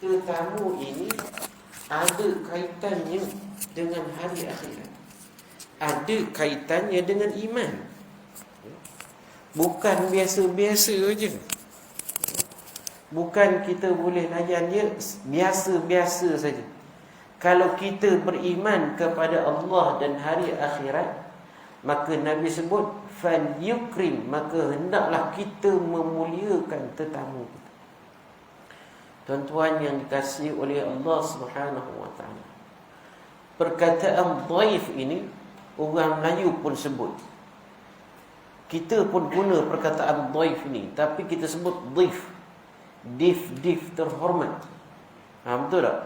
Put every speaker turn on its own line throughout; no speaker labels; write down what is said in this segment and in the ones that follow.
Tetamu ini ada kaitannya dengan hari akhirat, ada kaitannya dengan iman. Bukan biasa-biasa je. Bukan kita boleh layan dia biasa-biasa saja. Kalau kita beriman kepada Allah dan hari akhirat, maka Nabi sebut fal yukrim, maka hendaklah kita memuliakan tetamu kita. Tuan-tuan yang dikasihi oleh Allah Subhanahu wa taala, perkataan dhaif ini orang Melayu pun sebut. Kita pun guna perkataan dhaif ini, tapi kita sebut dhaif. Dif terhormat. Betul tak?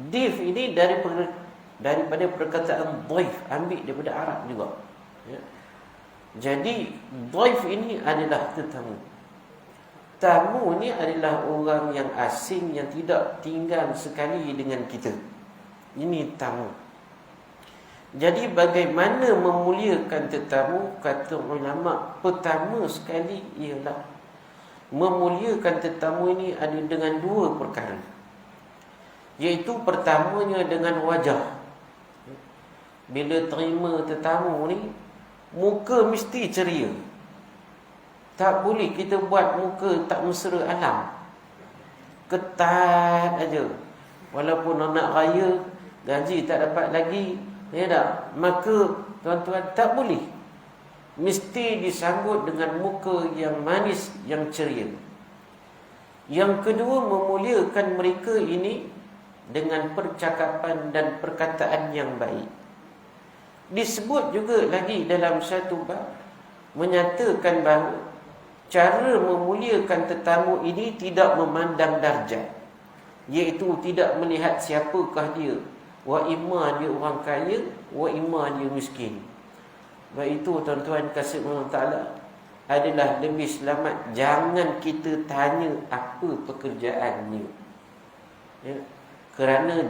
Dif ini daripada perkataan dhaif, ambil daripada Arab juga. Ya. Jadi dhaif ini adalah tetamu. Tamu ni adalah orang yang asing yang tidak tinggal sekali dengan kita. Ini tamu. Jadi bagaimana memuliakan tetamu? Kata ulama, pertama sekali ialah memuliakan tetamu ini ada dengan dua perkara. Iaitu pertamanya dengan wajah. Bila terima tetamu ni, muka mesti ceria. Tak boleh kita buat muka tak mesra alam, ketat aja. Walaupun anak raya, gaji tak dapat lagi, ya tak? Maka tuan-tuan tak boleh. Mesti disambut dengan muka yang manis, yang ceria. Yang kedua, memuliakan mereka ini dengan percakapan dan perkataan yang baik. Disebut juga lagi dalam satu bab, menyatakan bahawa cara memuliakan tetamu ini tidak memandang darjat, iaitu tidak melihat siapakah dia, wa imma dia orang kaya, wa imma dia miskin. Sebab itu tuan-tuan kasih Allah Ta'ala, adalah lebih selamat jangan kita tanya apa pekerjaannya, ya, kerana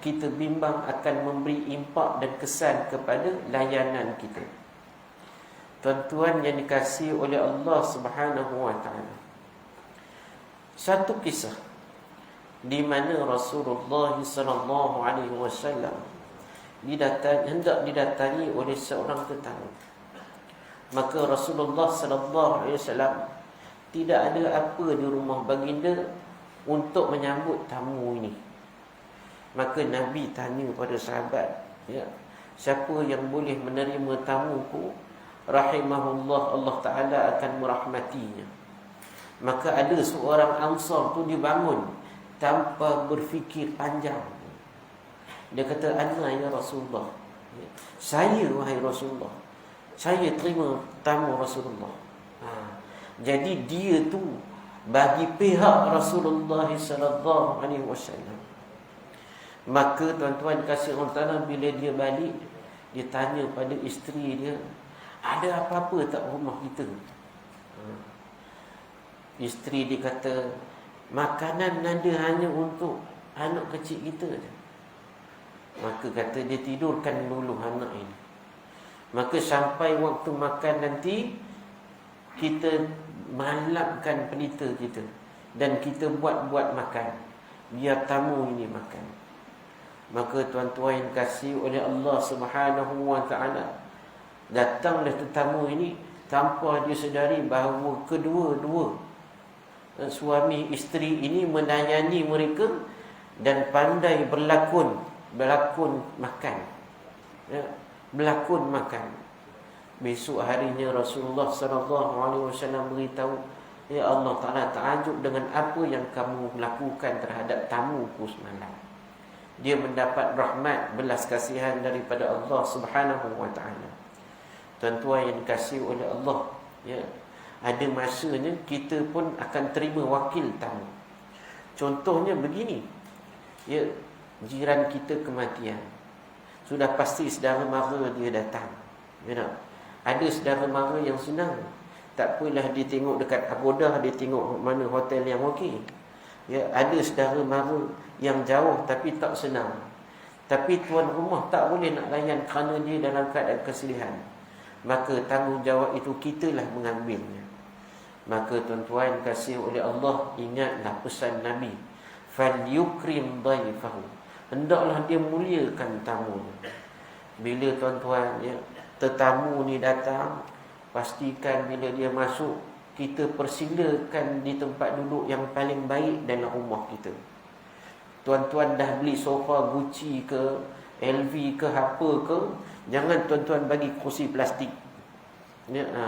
kita bimbang akan memberi impak dan kesan kepada layanan kita. Tuan-tuan yang dikasihi oleh Allah Subhanahu wa taala, satu kisah di mana Rasulullah sallallahu alaihi wasallam hendak didatangi oleh seorang tetamu. Maka Rasulullah sallallahu alaihi wasallam tidak ada apa di rumah baginda untuk menyambut tamu ini. Maka Nabi tanya pada sahabat, ya, siapa yang boleh menerima tamuku, rahimahullah, Allah Ta'ala akan merahmatinya. Maka ada seorang Ansar tu dibangun tanpa berfikir panjang. Dia kata, ana ya Rasulullah, saya wahai Rasulullah, saya terima tamu Rasulullah. Jadi dia tu bagi pihak Rasulullah sallallahu alaihi wasallam. Maka tuan-tuan kasih Allah Ta'ala, bila dia balik, dia tanya pada isteri dia, ada apa-apa tak rumah kita? Isteri dia kata, makanan ada hanya untuk anak kecil kita je. Maka kata dia, tidurkan dulu anak ini. Maka sampai waktu makan nanti, kita malapkan pelita kita dan kita buat makan, biar tamu ini makan. Maka tuan-tuan yang kasih oleh Allah Subhanahu wa taala, datanglah tetamu ini tanpa dia sedari bahawa kedua-dua suami isteri ini melayani mereka dan pandai berlakon makan, ya, berlakon makan. Besok harinya Rasulullah sallallahu alaihi wasallam beritahu, ya Allah Ta'ala ta'ajub dengan apa yang kamu lakukan terhadap tamuku semalam. Dia mendapat rahmat, belas kasihan daripada Allah Subhanahu wa taala. Tuan-tuan yang dikasihi oleh Allah, ya, ada masanya kita pun akan terima wakil tamu. Contohnya begini, ya, jiran kita kematian, sudah pasti saudara mara dia datang, ya tak? Ada saudara mara yang senang, tak apalah dia tengok dekat Agoda, dia tengok mana hotel yang okey. Ya, ada saudara mara yang jauh tapi tak senang, tapi tuan rumah tak boleh nak layan kerana dia dalam keadaan kesedihan. Maka tanggungjawab itu kitalah mengambilnya. Maka tuan-tuan kasih oleh Allah, ingatlah pesan Nabi, falyukrim dhaifahu, hendaklah dia muliakan tamu. Bila tuan-tuan tetamu ni datang, pastikan bila dia masuk, kita persilakan di tempat duduk yang paling baik dalam rumah kita. Tuan-tuan dah beli sofa Gucci ke, LV ke, apa ke, jangan tuan-tuan bagi kursi plastik.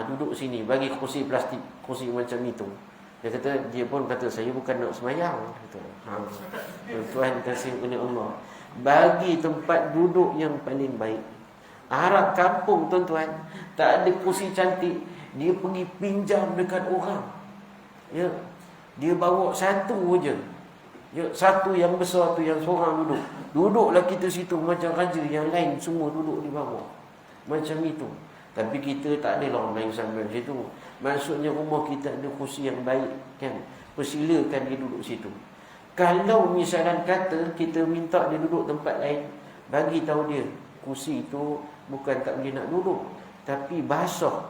Duduk sini, bagi kursi plastik, kursi macam itu. Dia pun kata, saya bukan nak semayang. Tuan-tuan kasih oleh Allah, bagi tempat duduk yang paling baik. Arab kampung tuan-tuan, tak ada kursi cantik, dia pergi pinjam dekat orang. Dia bawa satu je. Satu yang besar tu, yang seorang duduk. Duduklah kita situ macam raja, yang lain semua duduk di bawah. Macam itu. Tapi kita tak ada orang main sambil situ. Maksudnya rumah kita ada kursi yang baik, kan? Persilakan dia duduk situ. Kalau misalnya kata kita minta dia duduk tempat lain, bagi tahu dia, kursi itu bukan tak boleh nak duduk, tapi basah,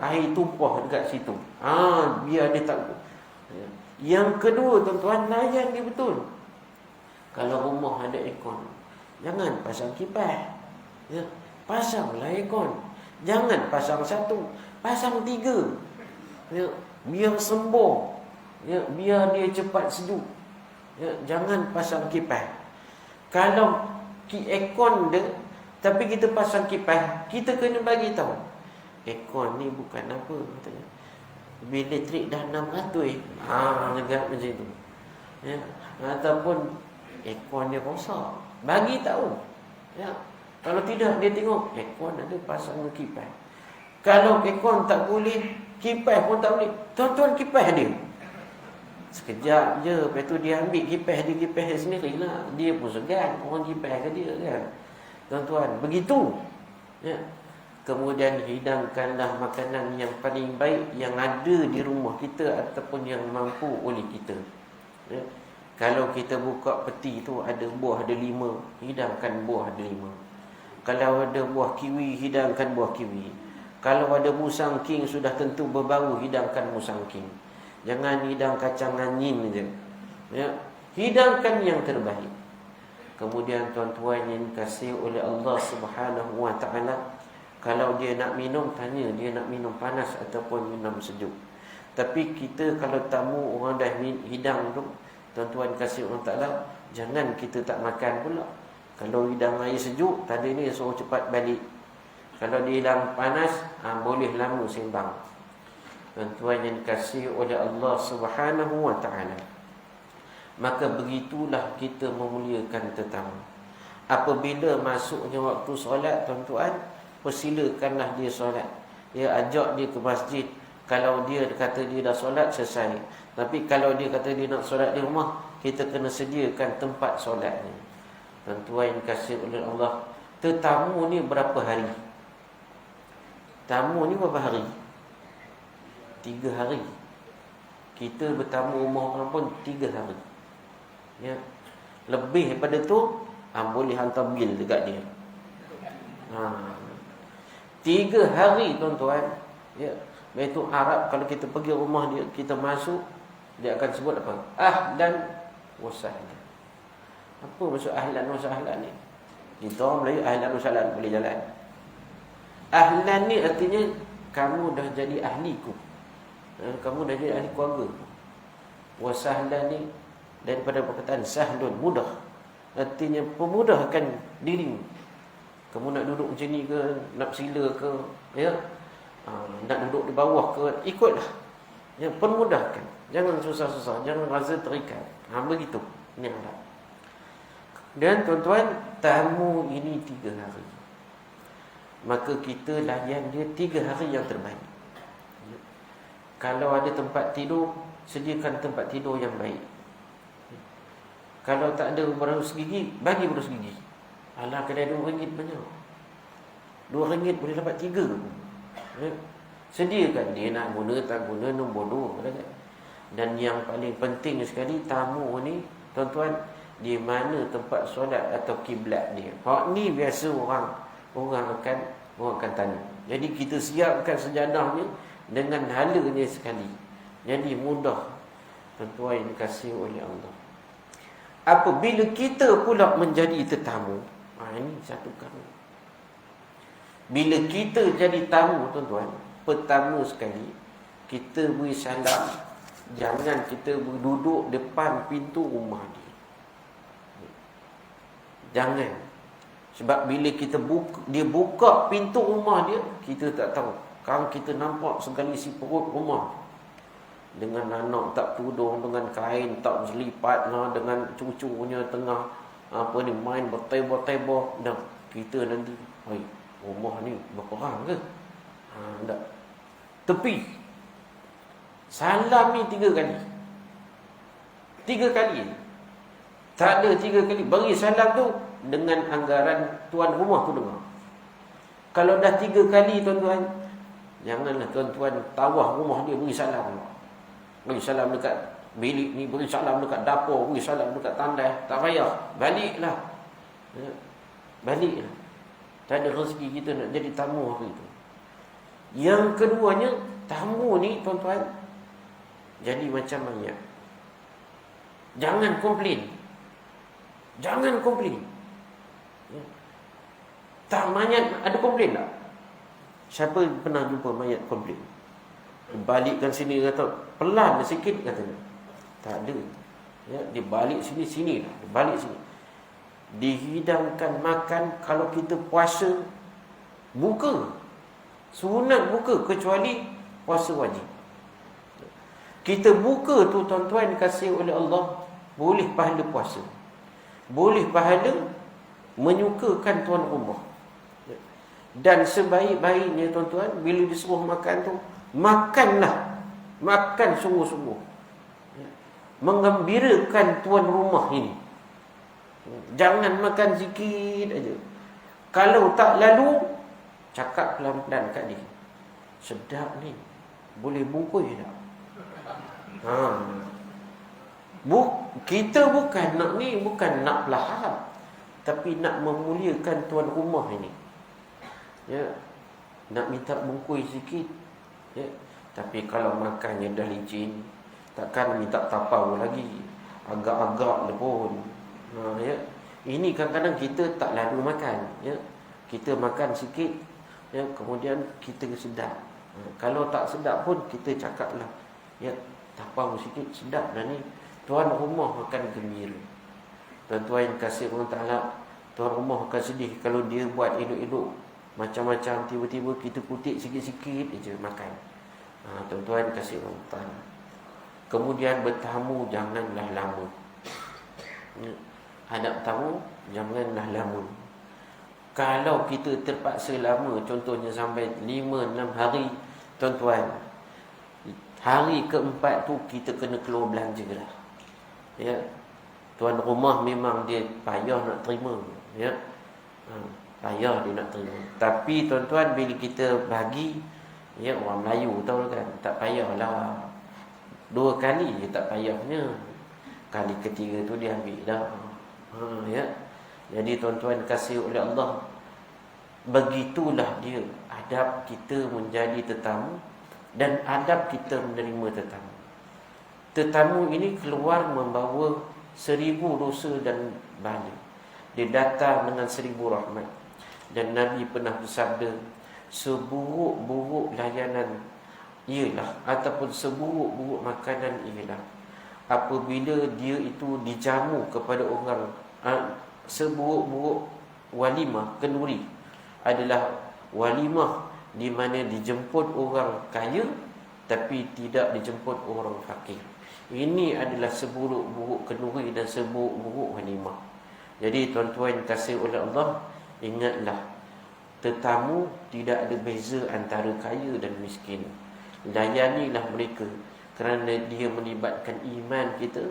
air tumpah dekat situ. Biar dia tak. Yang kedua tuan-tuan, layan dia betul. Kalau rumah ada aircon, jangan pasang kipas. Pasanglah aircon. Jangan pasang satu, pasang 3. Biar sembur. Biar dia cepat sejuk. Jangan pasang kipas. Kalau aircon dia, tapi kita pasang kipas, kita kena bagi tahu, aircon ni bukan apa, katanya. Bil elektrik dah 600. Negara macam itu. Ataupun aircon dia rosak, bagi tahu. Kalau tidak, dia tengok aircon ada pasang kipas. Kalau aircon tak boleh, kipas pun tak boleh, tuan-tuan kipas dia sekejap je, lepas tu dia ambil kipas dia sendirilah. Dia pun segan, orang kipas ke dia, kan? Tuan-tuan, begitu. Kemudian hidangkanlah makanan yang paling baik yang ada di rumah kita ataupun yang mampu oleh kita. Kalau kita buka peti tu ada buah ada 5, hidangkan buah ada 5. Kalau ada buah kiwi, hidangkan buah kiwi. Kalau ada musang king sudah tentu berbau, hidangkan musang king. Jangan hidang kacang angin je. Hidangkan yang terbaik. Kemudian tuan-tuan yang dikasihi oleh Allah Subhanahu wa taala, kalau dia nak minum, tanya dia nak minum panas ataupun minum sejuk. Tapi kita kalau tamu orang dah hidang tu, tuan-tuan kasih Allah Ta'ala, jangan kita tak makan pula. Kalau hidang air sejuk, tadi ni suruh cepat balik. Kalau dia hidang panas, boleh lama sembang. Tuan-tuan yang dikasihi oleh Allah Subhanahu wa ta'ala, maka begitulah kita memuliakan tetamu. Apabila masuknya waktu solat, tuan-tuan, persilakanlah dia solat. Ajak dia ke masjid. Kalau dia kata dia dah solat, selesai. Tapi kalau dia kata dia nak solat di rumah, kita kena sediakan tempat solatnya. Tuan-tuan yang dikasihi oleh Allah, tetamu ni berapa hari? Tamu ni berapa hari? 3 hari. Kita bertamu rumah orang pun 3 hari. Lebih daripada tu, boleh hantar bil dekat dia. 3 hari tuan-tuan. Iaitu Arab, kalau kita pergi rumah dia, kita masuk, dia akan sebut apa? Ahlan wa sahlan. Apa maksud ahlan wa sahlan ni? Kita orang Melayu ahlan wa sahlan boleh jalan. Ahlan ni artinya kamu dah jadi ahliku. Kamu dah jadi ahli keluarga. Wa sahlan ni daripada perkataan sahlun, mudah. Artinya pemudahkan diri. Kamu nak duduk macam ni ke, nak sila ke, nak duduk di bawah ke, ikutlah. Permudahkan. Jangan susah-susah, jangan rasa terikat. Begitu. Ini Arab. Dan tuan-tuan, tamu ini 3 hari. Maka kita layan dia 3 hari yang terbaik. Kalau ada tempat tidur, sediakan tempat tidur yang baik. Kalau tak ada berus gigi, bagi berus gigi. Alah, kedai RM2 banyak. RM2 boleh dapat 3. Sediakan. Dia nak guna, tak guna, nombor 2. Dan yang paling penting sekali, tamu ni, tuan-tuan, di mana tempat solat atau kiblat dia. Hak ni biasa orang akan tanya. Jadi kita siapkan sejadahnya dengan halanya sekali. Jadi mudah tuan-tuan yang dikasihi oleh Allah. Apabila kita pula menjadi tetamu, ini satu kali. Bila kita jadi tamu tuan-tuan, pertama sekali kita beri salam. Jangan kita duduk depan pintu rumah dia. Jangan. Sebab bila kita dia buka pintu rumah dia, kita tak tahu. Kalau kita nampak segala isi perut rumah, dengan anak tak tudung, dengan kain tak selipat, dengan cucunya tengah main bertebor-tebor, dan kita nanti, rumah ni berperang ke? Tak. Tepi. Salam ni 3 kali. 3 kali. Tak ada 3 kali. Bagi salam tu dengan anggaran tuan rumah tu dengar. Kalau dah 3 kali tuan-tuan, janganlah tuan-tuan tawah rumah dia beri salam. Beri salam dekat bilik ni, beri salam dekat dapur, beri salam dekat tandai. Tak payah. Baliklah. Baliklah. Tak ada rezeki kita nak jadi tamu hari tu. Yang keduanya, tamu ni tuan-tuan jadi macam mayat. Jangan komplain. Jangan komplain. Tak, mayat ada komplain tak? Siapa pernah jumpa mayat komplain? Balikkan sini kata, pelan sikit katanya. Tak ada. Dia balik sini lah. Dia balik sini. Dihidangkan makan. Kalau kita puasa, buka. Sunat buka, kecuali puasa wajib. Kita buka tu tuan-tuan dikasihi oleh Allah, boleh pahala puasa, boleh pahala menyukakan tuan rumah. Dan sebaik-baiknya tuan-tuan, bila disuruh makan tu, makanlah. Makan sungguh-sungguh, menggembirakan tuan rumah ini. Jangan makan sikit aja. Kalau tak lalu, cakap pelan-pelan kat dia, sedap ni, boleh bungkus tak? Kita bukan nak pelahap, tapi nak memuliakan tuan rumah ini. Nak minta bungkus sikit. Tapi kalau makannya dah licin, takkan minta tapau lagi. Agak-agak dia pun. Ini kadang-kadang kita tak lalu makan. Kita makan sikit, kemudian kita sedap. Kalau tak sedap pun kita cakaplah, tapau sikit, sedap dah ni. Tuan rumah akan gembira. Tuan-tuan yang kasih Allah Ta'ala, tuan rumah akan sedih kalau dia buat elok-elok macam-macam, tiba-tiba kita kutip sikit-sikit je makan. Tuan-tuan kasih Allah Ta'ala. Kemudian bertamu janganlah lama. Hadap tamu janganlah lama. Kalau kita terpaksa lama, contohnya sampai 5-6 hari, tuan-tuan, hari keempat tu kita kena keluar belanja lah. Tuan rumah memang dia payah nak terima. Payah dia nak terima. Tapi tuan-tuan, bila kita bagi, orang Melayu tahu kan, tak payahlah 2 kali je, tak payahnya. Kali ketiga tu dia ambil dah. Jadi tuan-tuan kasih oleh Allah, begitulah dia adab kita menjadi tetamu dan adab kita menerima tetamu. Tetamu ini keluar membawa 1000 dosa dan bala. Dia datang dengan 1000 rahmat. Dan Nabi pernah bersabda, seburuk-buruk layanan ialah, ataupun seburuk-buruk makanan ialah apabila dia itu dijamu kepada orang. Seburuk-buruk walimah kenduri adalah walimah di mana dijemput orang kaya tapi tidak dijemput orang fakir. Ini adalah seburuk-buruk kenduri dan seburuk-buruk walimah. Jadi tuan-tuan kasih oleh Allah, ingatlah, tetamu tidak ada beza antara kaya dan miskin. Layanilah mereka kerana dia melibatkan iman kita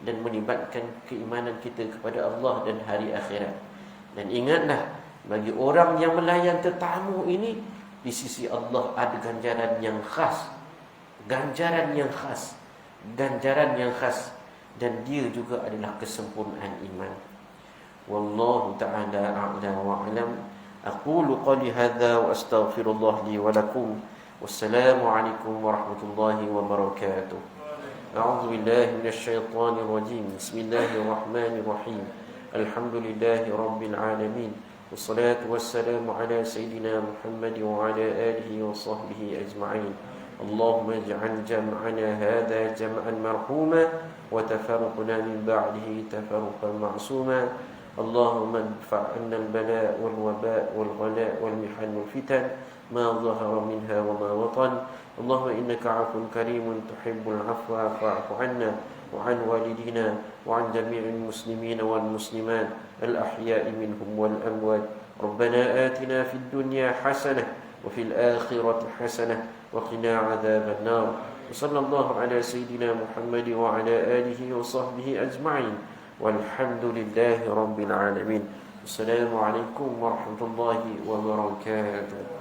dan melibatkan keimanan kita kepada Allah dan hari akhirat. Dan ingatlah, bagi orang yang melayan tetamu ini, di sisi Allah ada ganjaran yang khas. Ganjaran yang khas. Ganjaran yang khas. Dan dia juga adalah kesempurnaan iman. Wallahu ta'ala a'la wa a'lam. Aqulu qali hadha wa astaghfirullah li wa lakum. Wassalamu alaikum warahmatullahi wabarakatuh. A'udzu billahi minasyaitonir rajim. Bismillahirrahmanirrahim. Alhamdulillahi rabbil alamin. Wassalatu wassalamu ala sayyidina Muhammad wa ala alihi wa sahbihi ajma'in. Allahumma ij'al jam'ana hadha jam'an marhuma wa tafarruqna min ba'dihi tafarruqan ma'suma. Allahumma adfa' 'anna al-bala' wal waba' wal ghala' wal mihan wal fitan ma dhahara minha wa ma batan. Allahumma innaka 'afuwun karimun tuhibbul 'afwa fa'fu 'anna wa 'an walidina wa 'an jami'il muslimin wal muslimat al-ahya'i minhum wal amwat. Rabbana atina fid dunya hasanah wa fil akhirati hasanah wa qina 'adzaban nar. Sallallahu ala sayyidina Muhammad wa ala alihi wa sahbihi ajma'in. Walhamdulillahi rabbil alamin. Assalamualaikum warahmatullahi wabarakatuh.